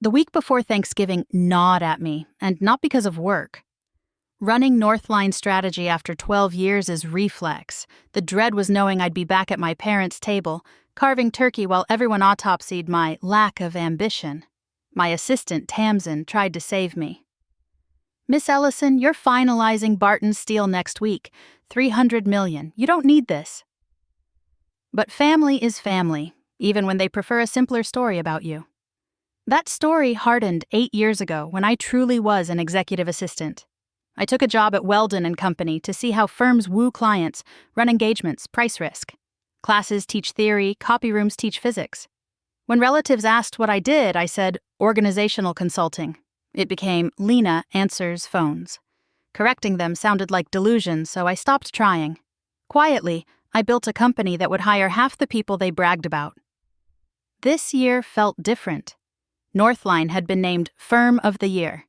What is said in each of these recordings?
The week before Thanksgiving gnawed at me, and not because of work. Running Northline strategy after 12 years is reflex. The dread was knowing I'd be back at my parents' table, carving turkey while everyone autopsied my lack of ambition. My assistant, Tamsin, tried to save me. "Miss Ellison, you're finalizing Barton's deal next week. $300 million. You don't need this." But family is family, even when they prefer a simpler story about you. That story hardened 8 years ago when I truly was an executive assistant. I took a job at Weldon and Company to see how firms woo clients, run engagements, price risk. Classes teach theory, copy rooms teach physics. When relatives asked what I did, I said, organizational consulting. It became Lena answers phones. Correcting them sounded like delusion, so I stopped trying. Quietly, I built a company that would hire half the people they bragged about. This year felt different. Northline had been named Firm of the Year.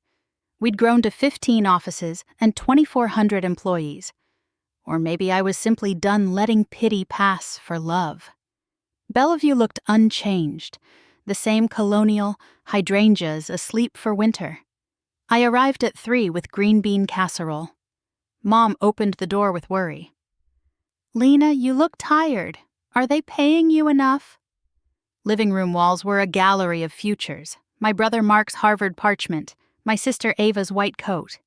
We'd grown to 15 offices and 2,400 employees. Or maybe I was simply done letting pity pass for love. Bellevue looked unchanged, the same colonial hydrangeas asleep for winter. I arrived at 3 with green bean casserole. Mom opened the door with worry. "Lena, you look tired. Are they paying you enough?" Living room walls were a gallery of futures. My brother Mark's Harvard parchment, my sister Ava's white coat.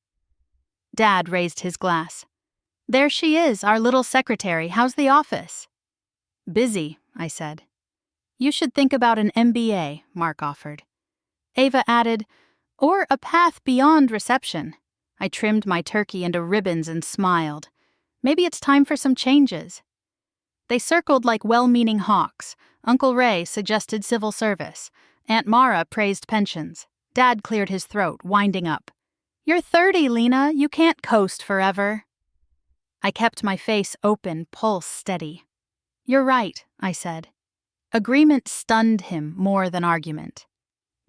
Dad raised his glass. "There she is, our little secretary. How's the office?" "Busy," I said. "You should think about an MBA," Mark offered. Ava added, "Or a path beyond reception." I trimmed my turkey into ribbons and smiled. Maybe it's time for some changes. They circled like well-meaning hawks. Uncle Ray suggested civil service. Aunt Mara praised pensions. Dad cleared his throat, winding up. "You're 30, Lena. You can't coast forever." I kept my face open, pulse steady. "You're right," I said. Agreement stunned him more than argument.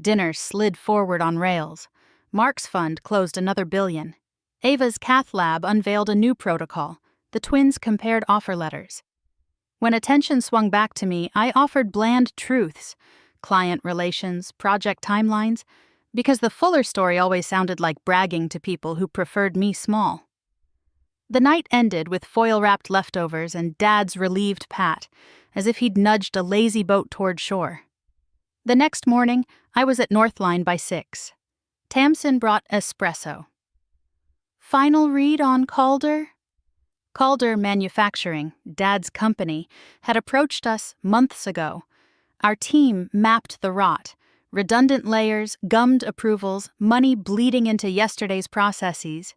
Dinner slid forward on rails. Mark's fund closed another $1 billion. Ava's cath lab unveiled a new protocol. The twins compared offer letters. When attention swung back to me, I offered bland truths, client relations, project timelines, because the fuller story always sounded like bragging to people who preferred me small. The night ended with foil-wrapped leftovers and Dad's relieved pat, as if he'd nudged a lazy boat toward shore. The next morning, I was at Northline by 6. Tamsin brought espresso. "Final read on Calder?" Calder Manufacturing, Dad's company, had approached us months ago. Our team mapped the rot. Redundant layers, gummed approvals, money bleeding into yesterday's processes.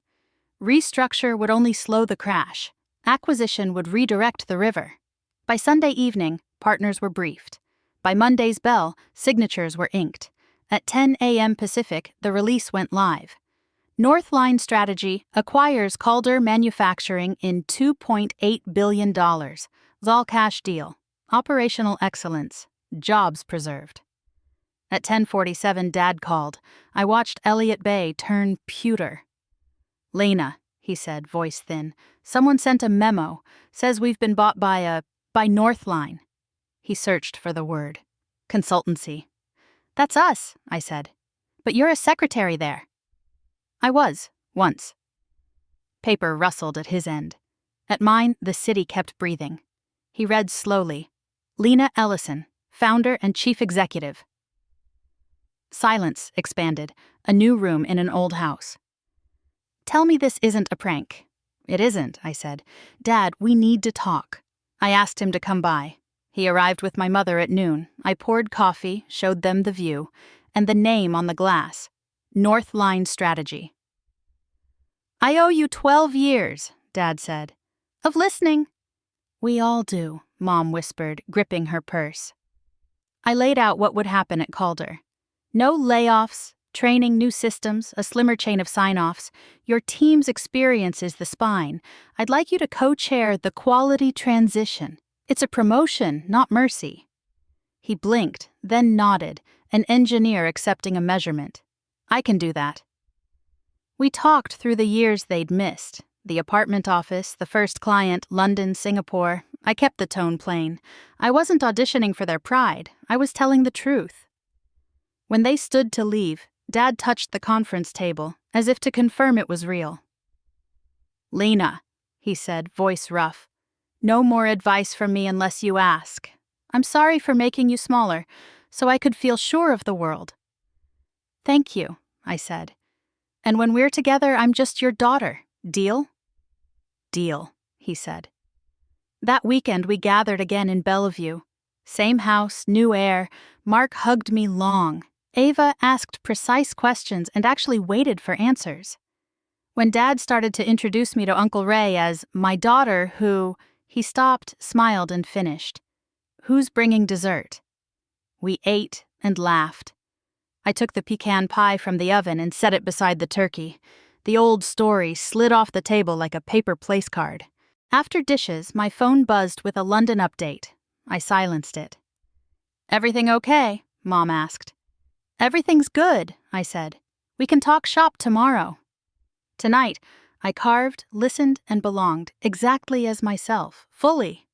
Restructure would only slow the crash. Acquisition would redirect the river. By Sunday evening, partners were briefed. By Monday's bell, signatures were inked. At 10 a.m. Pacific, the release went live. Northline Strategy acquires Calder Manufacturing in $2.8 billion. All-cash deal. Operational excellence. Jobs preserved. At 10:47, Dad called. I watched Elliott Bay turn pewter. "Lena," he said, voice thin, "someone sent a memo. Says we've been bought by Northline." He searched for the word. "Consultancy." "That's us," I said. "But you're a secretary there." "I was, once." Paper rustled at his end. At mine, the city kept breathing. He read slowly. "Lena Ellison, founder and chief executive." Silence expanded, a new room in an old house. "Tell me this isn't a prank." "It isn't," I said. "Dad, we need to talk." I asked him to come by. He arrived with my mother at noon. I poured coffee, showed them the view, and the name on the glass. Northline Strategy. "I owe you 12 years, Dad said. "Of listening." "We all do," Mom whispered, gripping her purse. I laid out what would happen at Calder. No layoffs, training new systems, a slimmer chain of sign-offs. Your team's experience is the spine. I'd like you to co-chair the quality transition. It's a promotion, not mercy. He blinked, then nodded, an engineer accepting a measurement. "I can do that." We talked through the years they'd missed. The apartment office, the first client, London, Singapore. I kept the tone plain. I wasn't auditioning for their pride. I was telling the truth. When they stood to leave, Dad touched the conference table, as if to confirm it was real. "Lena," he said, voice rough, "no more advice from me unless you ask. I'm sorry for making you smaller, so I could feel sure of the world." "Thank you," I said. "And when we're together, I'm just your daughter. Deal?" "Deal," he said. That weekend we gathered again in Bellevue. Same house, new air. Mark hugged me long. Ava asked precise questions and actually waited for answers. When Dad started to introduce me to Uncle Ray as my daughter who, he stopped, smiled, and finished. "Who's bringing dessert?" We ate and laughed. I took the pecan pie from the oven and set it beside the turkey. The old story slid off the table like a paper place card. After dishes, my phone buzzed with a London update. I silenced it. "Everything okay?" Mom asked. "Everything's good," I said. "We can talk shop tomorrow." Tonight, I carved, listened, and belonged, exactly as myself, fully.